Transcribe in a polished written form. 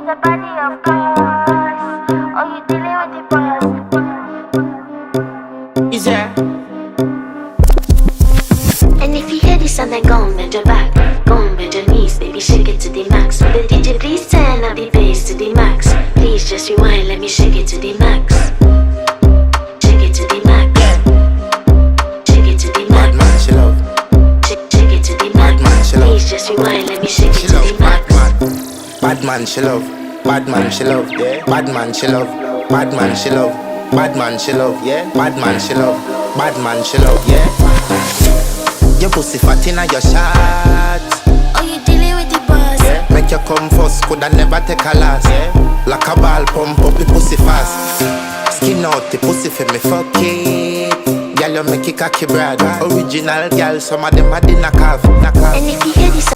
the body, of course. Oh, you dealing with the boss. Is there? And if you hear this sound, then go on, bend your back. Go on, bend your knees, baby, shake it to the max. Will the DJ please turn up the bass to the max? Please just rewind, let me shake it to the max. Shake it to the max. Shake it to the Bad max. man, she love. Shake it to the Bad man, max. she love. Please just rewind, let me shake She it to love. the max. Bad man, she love. Bad man, she love. Yeah. Bad man, she love. Bad man, she love. Bad man, she love. Yeah. Bad man, she love. Bad man, she love. Yeah. Your pussy fat inna your shot. Oh, you dealing with the boss. Yeah. Make you come first, coulda never take a last. Yeah. Like a ball, pump up the pussy fast. Skin out the pussy for me, fuck it. Girl, you make it cocky, brother. Original girl, some of them a the knock off. And if you hear this